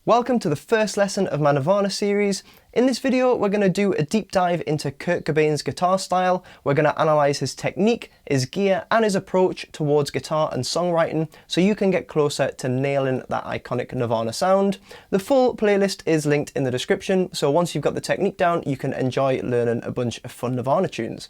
Welcome to the first lesson of my Nirvana series. In this video, we're going to do a deep dive into Kurt Cobain's guitar style. We're going to analyse his technique, his gear, and his approach towards guitar and songwriting, so you can get closer to nailing that iconic Nirvana sound. The full playlist is linked in the description, so once you've got the technique down, you can enjoy learning a bunch of fun Nirvana tunes.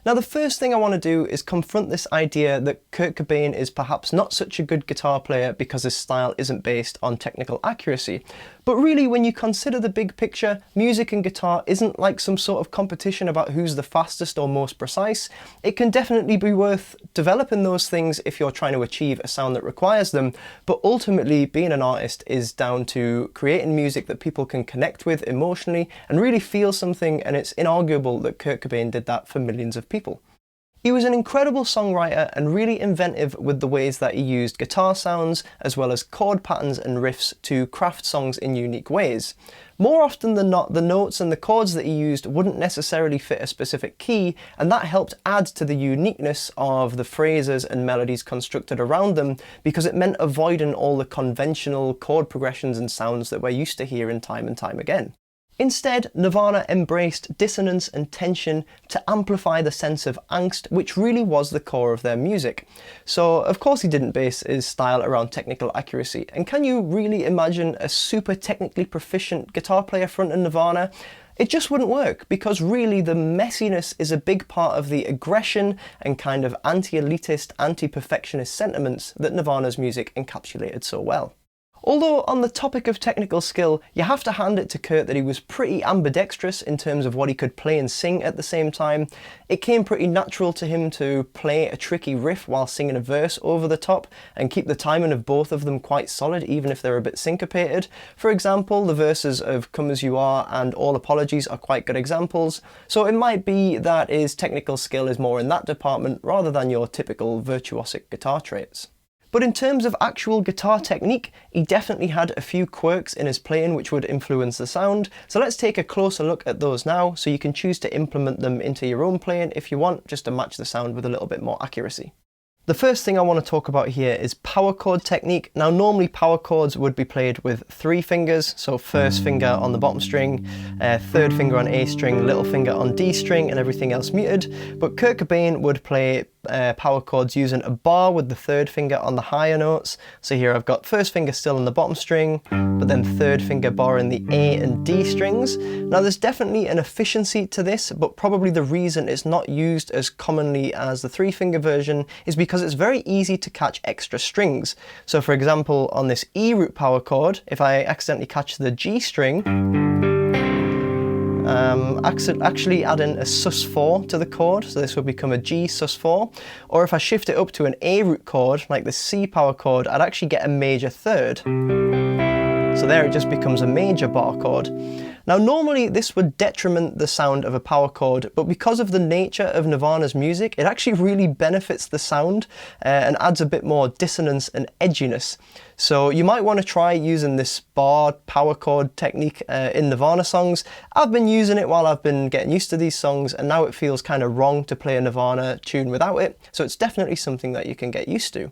Now, the first thing I want to do is confront this idea that Kurt Cobain is perhaps not such a good guitar player because his style isn't based on technical accuracy. But really, when you consider the big picture, music and guitar isn't like some sort of competition about who's the fastest or most precise. It can definitely be worth developing those things if you're trying to achieve a sound that requires them, but ultimately being an artist is down to creating music that people can connect with emotionally and really feel something, and it's inarguable that Kurt Cobain did that for millions of people. He was an incredible songwriter and really inventive with the ways that he used guitar sounds as well as chord patterns and riffs to craft songs in unique ways. More often than not, the notes and the chords that he used wouldn't necessarily fit a specific key, and that helped add to the uniqueness of the phrases and melodies constructed around them, because it meant avoiding all the conventional chord progressions and sounds that we're used to hearing time and time again. Instead, Nirvana embraced dissonance and tension to amplify the sense of angst, which really was the core of their music. So, of course, he didn't base his style around technical accuracy. And can you really imagine a super technically proficient guitar player fronting Nirvana? It just wouldn't work, because really the messiness is a big part of the aggression and kind of anti-elitist, anti-perfectionist sentiments that Nirvana's music encapsulated so well. Although on the topic of technical skill, you have to hand it to Kurt that he was pretty ambidextrous in terms of what he could play and sing at the same time. It came pretty natural to him to play a tricky riff while singing a verse over the top and keep the timing of both of them quite solid, even if they're a bit syncopated. For example, the verses of Come As You Are and All Apologies are quite good examples, so it might be that his technical skill is more in that department rather than your typical virtuosic guitar traits. But in terms of actual guitar technique, he definitely had a few quirks in his playing which would influence the sound, so let's take a closer look at those now, so you can choose to implement them into your own playing if you want, just to match the sound with a little bit more accuracy. The first thing I want to talk about here is power chord technique. Now, normally power chords would be played with 3 fingers, so first finger on the bottom string, third finger on A string, little finger on D string, and everything else muted. But Kurt Cobain would play power chords using a bar with the third finger on the higher notes. So here I've got first finger still on the bottom string, but then third finger bar in the A and D strings. Now, there's definitely an efficiency to this, but probably the reason it's not used as commonly as the 3-finger version is because it's very easy to catch extra strings. So for example, on this E root power chord, if I accidentally catch the G string, actually add in a sus4 to the chord, so this would become a G sus4. Or if I shift it up to an A root chord, like the C power chord, I'd actually get a major third. So there it just becomes a major bar chord. Now, normally this would detriment the sound of a power chord, but because of the nature of Nirvana's music, it actually really benefits the sound and adds a bit more dissonance and edginess. So you might want to try using this bar power chord technique in Nirvana songs. I've been using it while I've been getting used to these songs, and now it feels kind of wrong to play a Nirvana tune without it, so it's definitely something that you can get used to.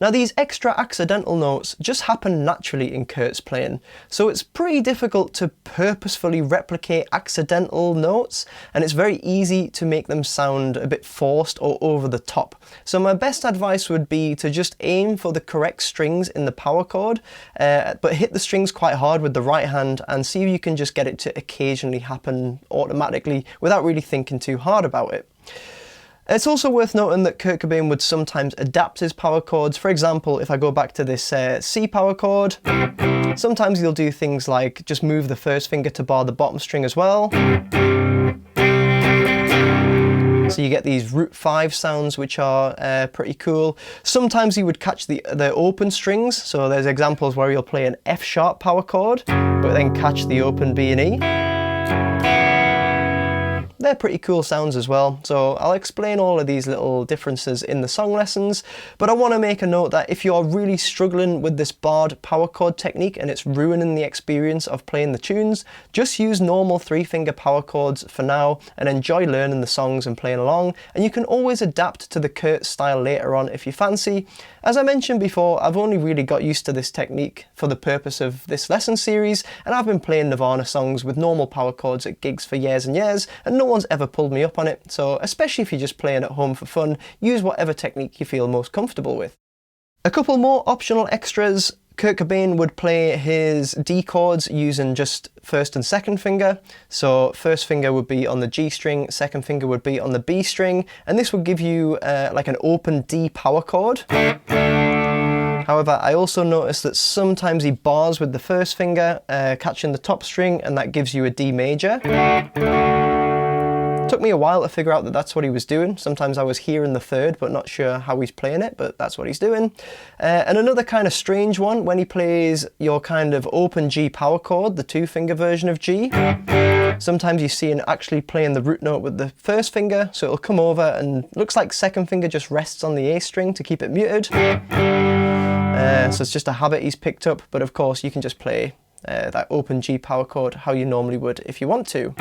Now, these extra accidental notes just happen naturally in Kurt's playing, so it's pretty difficult to purposefully replicate accidental notes, and it's very easy to make them sound a bit forced or over the top. So my best advice would be to just aim for the correct strings in the power chord, but hit the strings quite hard with the right hand and see if you can just get it to occasionally happen automatically without really thinking too hard about it. It's also worth noting that Kurt Cobain would sometimes adapt his power chords. For example, if I go back to this C power chord, sometimes he'll do things like just move the first finger to bar the bottom string as well. So you get these root 5 sounds, which are pretty cool. Sometimes he would catch the open strings. So there's examples where he'll play an F sharp power chord, but then catch the open B and E. they're pretty cool sounds as well. So I'll explain all of these little differences in the song lessons, but I want to make a note that if you're really struggling with this barred power chord technique and it's ruining the experience of playing the tunes, just use normal 3-finger power chords for now and enjoy learning the songs and playing along, and you can always adapt to the Kurt style later on if you fancy. As I mentioned before, I've only really got used to this technique for the purpose of this lesson series, and I've been playing Nirvana songs with normal power chords at gigs for years and years, and no one's ever pulled me up on it. So especially if you're just playing at home for fun, use whatever technique you feel most comfortable with. A couple more optional extras. Kurt Cobain would play his D chords using just first and second finger. So first finger would be on the G string, second finger would be on the B string, and this would give you like an open D power chord. However, I also noticed that sometimes he bars with the first finger, catching the top string, and that gives you a D major. Took me a while to figure out that that's what he was doing. Sometimes I was hearing the third, but not sure how he's playing it, but that's what he's doing. And another kind of strange one, when he plays your kind of open G power chord, the 2-finger version of G, sometimes you see him actually playing the root note with the first finger, so it'll come over and looks like second finger just rests on the A string to keep it muted. So it's just a habit he's picked up, but of course you can just play that open G power chord how you normally would if you want to.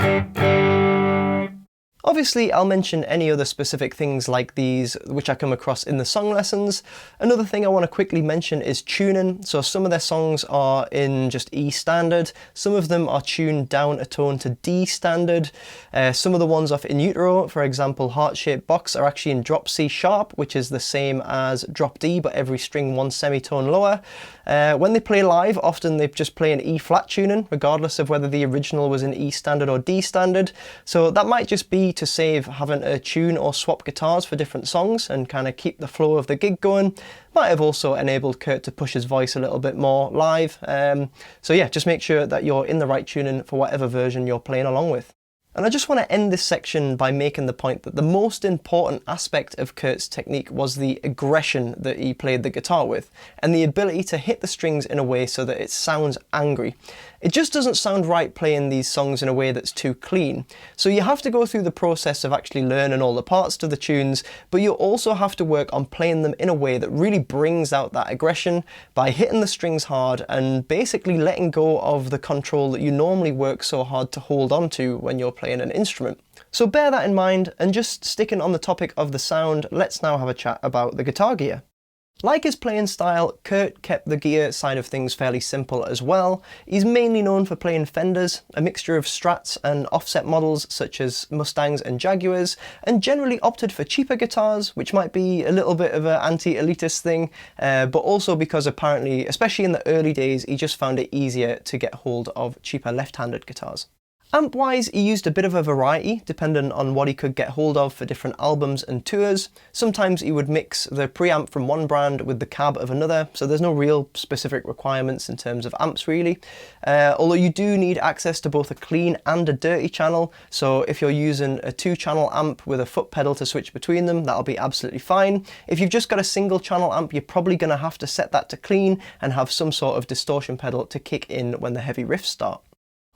Obviously, I'll mention any other specific things like these which I come across in the song lessons. Another thing I want to quickly mention is tuning. So some of their songs are in just E standard, some of them are tuned down a tone to D standard. Some of the ones off In Utero, for example, Heart Shaped Box, are actually in drop C sharp, which is the same as drop D, but every string 1 semitone lower. When they play live, often they just play in E flat tuning, regardless of whether the original was in E standard or D standard. So that might just be to save having to tune or swap guitars for different songs and kind of keep the flow of the gig going. Might have also enabled Kurt to push his voice a little bit more live. So yeah, just make sure that you're in the right tuning for whatever version you're playing along with. And I just want to end this section by making the point that the most important aspect of Kurt's technique was the aggression that he played the guitar with, and the ability to hit the strings in a way so that it sounds angry. It just doesn't sound right playing these songs in a way that's too clean. So you have to go through the process of actually learning all the parts to the tunes, but you also have to work on playing them in a way that really brings out that aggression by hitting the strings hard and basically letting go of the control that you normally work so hard to hold on to when you're playing an instrument. So bear that in mind, and just sticking on the topic of the sound, let's now have a chat about the guitar gear. Like his playing style, Kurt kept the gear side of things fairly simple as well. He's mainly known for playing Fenders, a mixture of Strats and offset models such as Mustangs and Jaguars, and generally opted for cheaper guitars, which might be a little bit of an anti-elitist thing, but also because apparently, especially in the early days, he just found it easier to get hold of cheaper left-handed guitars. Amp-wise, he used a bit of a variety, depending on what he could get hold of for different albums and tours. Sometimes he would mix the preamp from one brand with the cab of another, so there's no real specific requirements in terms of amps really. Although you do need access to both a clean and a dirty channel, so if you're using a 2-channel amp with a foot pedal to switch between them, that'll be absolutely fine. If you've just got a single channel amp, you're probably going to have to set that to clean and have some sort of distortion pedal to kick in when the heavy riffs start.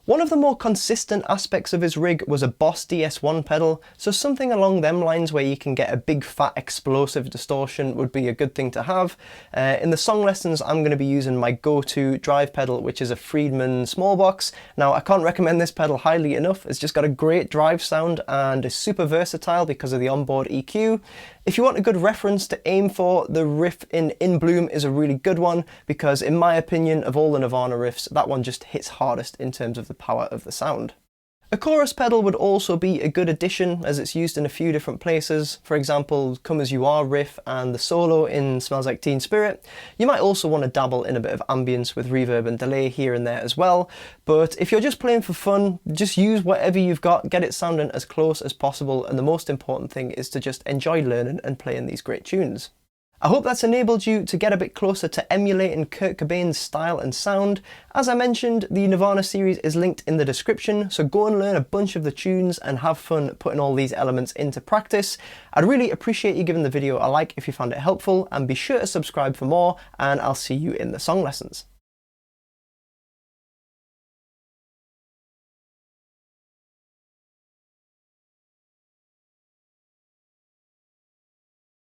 One of the more consistent aspects of his rig was a Boss DS1 pedal, so something along them lines where you can get a big fat explosive distortion would be a good thing to have. In the song lessons I'm going to be using my go-to drive pedal, which is a Friedman small box. Now I can't recommend this pedal highly enough, it's just got a great drive sound and is super versatile because of the onboard EQ. If you want a good reference to aim for, the riff in Bloom is a really good one because in my opinion of all the Nirvana riffs, that one just hits hardest in terms of the power of the sound. A chorus pedal would also be a good addition as it's used in a few different places. For example, Come As You Are riff and the solo in Smells Like Teen Spirit. You might also want to dabble in a bit of ambience with reverb and delay here and there as well. But if you're just playing for fun, just use whatever you've got, get it sounding as close as possible, and the most important thing is to just enjoy learning and playing these great tunes. I hope that's enabled you to get a bit closer to emulating Kurt Cobain's style and sound. As I mentioned, the Nirvana series is linked in the description, so go and learn a bunch of the tunes and have fun putting all these elements into practice. I'd really appreciate you giving the video a like if you found it helpful, and be sure to subscribe for more, and I'll see you in the song lessons.